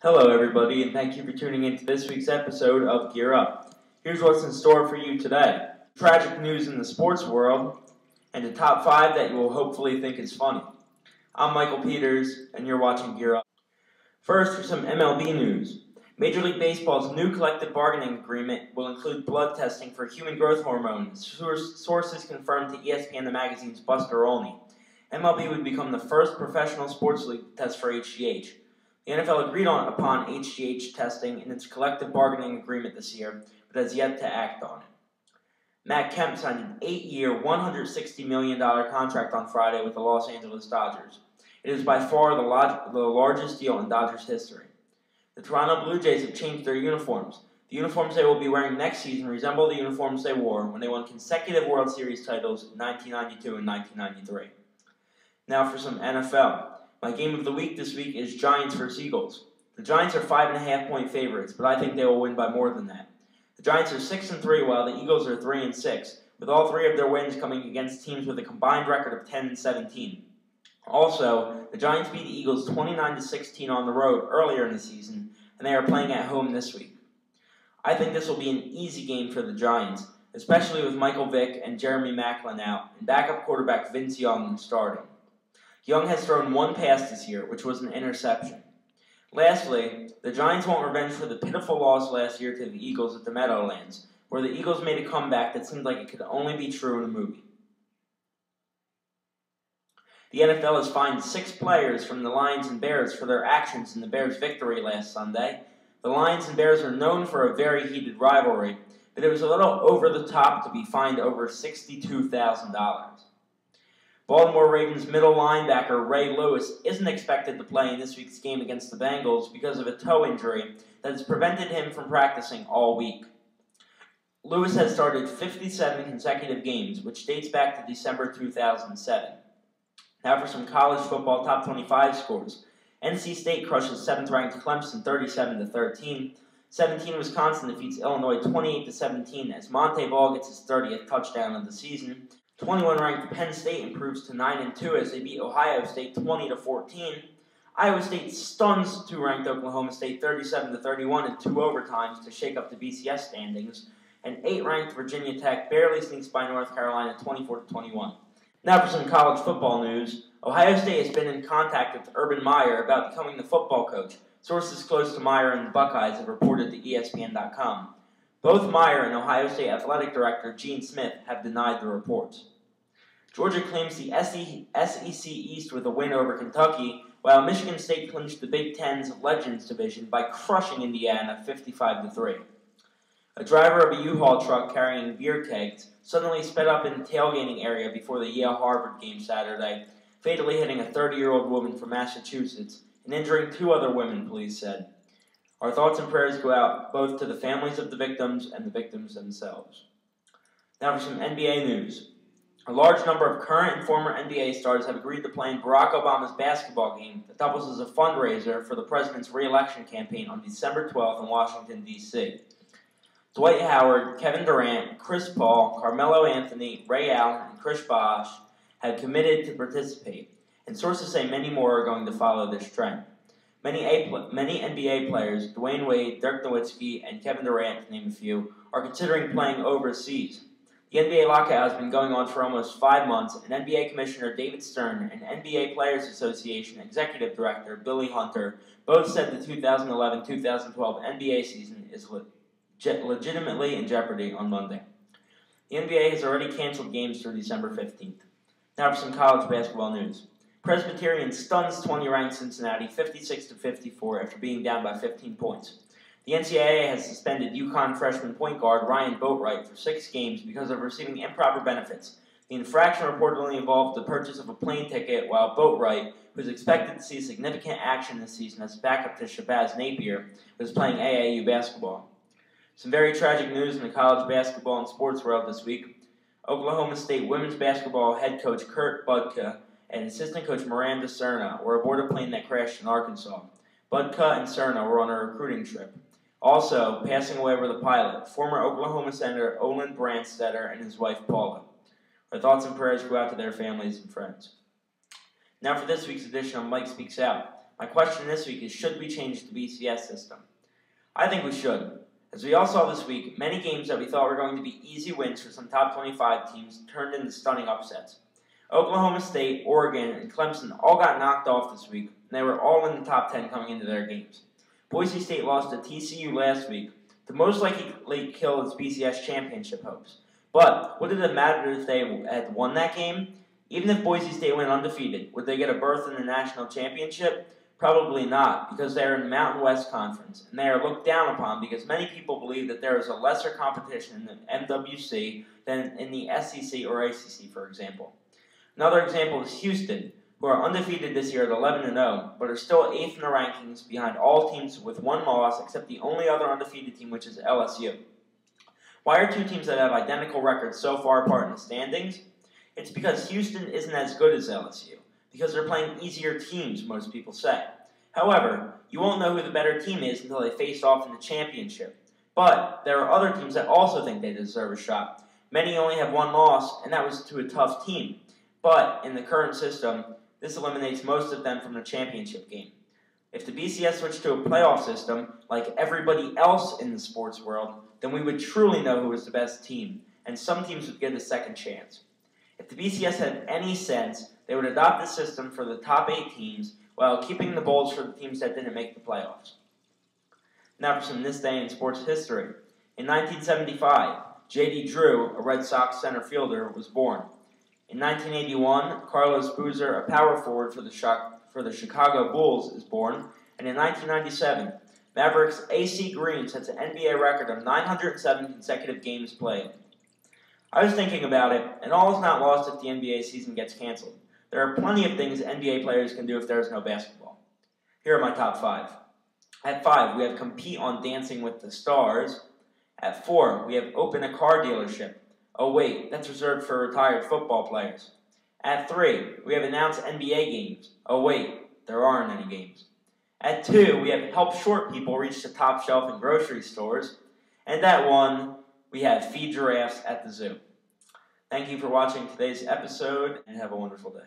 Hello, everybody, and thank you for tuning in to this week's episode of Gear Up. Here's what's in store for you today. Tragic news in the sports world, and a top 5 that you will hopefully think is funny. I'm Michael Peters, and you're watching Gear Up. First, for some MLB news. Major League Baseball's new collective bargaining agreement will include blood testing for human growth hormone, sources confirmed to ESPN the magazine's Buster Olney. MLB would become the first professional sports league to test for HGH. The NFL agreed upon HGH testing in its collective bargaining agreement this year, but has yet to act on it. Matt Kemp signed an 8-year, $160 million contract on Friday with the Los Angeles Dodgers. It is by far the largest deal in Dodgers history. The Toronto Blue Jays have changed their uniforms. The uniforms they will be wearing next season resemble the uniforms they wore when they won consecutive World Series titles in 1992 and 1993. Now for some NFL. My game of the week this week is Giants vs. Eagles. The Giants are 5.5-point favorites, but I think they will win by more than that. The Giants are 6-3, while the Eagles are 3-6, with all 3 of their wins coming against teams with a combined record of 10-17. Also, the Giants beat the Eagles 29-16 on the road earlier in the season, and they are playing at home this week. I think this will be an easy game for the Giants, especially with Michael Vick and Jeremy Maclin out, and backup quarterback Vince Young starting. Young has thrown 1 pass this year, which was an interception. Lastly, the Giants want revenge for the pitiful loss last year to the Eagles at the Meadowlands, where the Eagles made a comeback that seemed like it could only be true in a movie. The NFL has fined 6 players from the Lions and Bears for their actions in the Bears' victory last Sunday. The Lions and Bears are known for a very heated rivalry, but it was a little over the top to be fined over $62,000. Baltimore Ravens middle linebacker Ray Lewis isn't expected to play in this week's game against the Bengals because of a toe injury that has prevented him from practicing all week. Lewis has started 57 consecutive games, which dates back to December 2007. Now for some college football top 25 scores. NC State crushes 7th-ranked Clemson 37-13. 17 Wisconsin defeats Illinois 28-17 as Monte Ball gets his 30th touchdown of the season. 21-ranked Penn State improves to 9-2 as they beat Ohio State 20-14. Iowa State stuns 2-ranked Oklahoma State 37-31 in 2 overtimes to shake up the BCS standings. And 8-ranked Virginia Tech barely sneaks by North Carolina 24-21. Now for some college football news. Ohio State has been in contact with Urban Meyer about becoming the football coach. Sources close to Meyer and the Buckeyes have reported to ESPN.com. Both Meyer and Ohio State Athletic Director Gene Smith have denied the reports. Georgia claims the SEC East with a win over Kentucky, while Michigan State clinched the Big Ten's Legends Division by crushing Indiana 55-3. A driver of a U-Haul truck carrying beer kegs suddenly sped up in the tailgating area before the Yale-Harvard game Saturday, fatally hitting a 30-year-old woman from Massachusetts and injuring 2 other women, police said. Our thoughts and prayers go out both to the families of the victims and the victims themselves. Now for some NBA news. A large number of current and former NBA stars have agreed to play in Barack Obama's basketball game that doubles as a fundraiser for the president's re-election campaign on December 12th in Washington, D.C. Dwight Howard, Kevin Durant, Chris Paul, Carmelo Anthony, Ray Allen, and Chris Bosh have committed to participate, and sources say many more are going to follow this trend. Many NBA players, Dwayne Wade, Dirk Nowitzki, and Kevin Durant, to name a few, are considering playing overseas. The NBA lockout has been going on for almost 5 months, and NBA Commissioner David Stern and NBA Players Association Executive Director Billy Hunter both said the 2011-2012 NBA season is legitimately in jeopardy on Monday. The NBA has already canceled games through December 15th. Now for some college basketball news. Presbyterian stuns 20-ranked Cincinnati 56-54 after being down by 15 points. The NCAA has suspended UConn freshman point guard Ryan Boatwright for 6 games because of receiving improper benefits. The infraction reportedly involved the purchase of a plane ticket, while Boatwright, who is expected to see significant action this season as backup to Shabazz Napier, was playing AAU basketball. Some very tragic news in the college basketball and sports world this week. Oklahoma State women's basketball head coach Kurt Budka and assistant coach Miranda Serna were aboard a plane that crashed in Arkansas. Budka and Serna were on a recruiting trip. Also, passing away were the pilot, former Oklahoma Senator Olin Brandstetter and his wife Paula. Our thoughts and prayers go out to their families and friends. Now for this week's edition of Mike Speaks Out. My question this week is, should we change the BCS system? I think we should. As we all saw this week, many games that we thought were going to be easy wins for some top 25 teams turned into stunning upsets. Oklahoma State, Oregon, and Clemson all got knocked off this week, and they were all in the top 10 coming into their games. Boise State lost to TCU last week to most likely kill its BCS championship hopes. But would it have mattered if they had won that game? Even if Boise State went undefeated, would they get a berth in the national championship? Probably not, because they are in the Mountain West Conference, and they are looked down upon because many people believe that there is a lesser competition in the MWC than in the SEC or ACC, for example. Another example is Houston, who are undefeated this year at 11-0, but are still 8th in the rankings behind all teams with one loss except the only other undefeated team, which is LSU. Why are two teams that have identical records so far apart in the standings? It's because Houston isn't as good as LSU, because they're playing easier teams, most people say. However, you won't know who the better team is until they face off in the championship. But there are other teams that also think they deserve a shot. Many only have one loss, and that was to a tough team. But in the current system, this eliminates most of them from the championship game. If the BCS switched to a playoff system, like everybody else in the sports world, then we would truly know who was the best team, and some teams would get a second chance. If the BCS had any sense, they would adopt the system for the top 8 teams while keeping the bowls for the teams that didn't make the playoffs. Now for some This Day in Sports History. In 1975, J.D. Drew, a Red Sox center fielder, was born. In 1981, Carlos Boozer, a power forward for the Chicago Bulls, is born. And in 1997, Mavericks AC Green sets an NBA record of 907 consecutive games played. I was thinking about it, and all is not lost if the NBA season gets canceled. There are plenty of things NBA players can do if there is no basketball. Here are my top 5. At 5, we have compete on Dancing with the Stars. At 4, we have open a car dealership. Oh wait, that's reserved for retired football players. At 3, we have announce NBA games. Oh wait, there aren't any games. At 2, we have help short people reach the top shelf in grocery stores. And at 1, we have feed giraffes at the zoo. Thank you for watching today's episode, and have a wonderful day.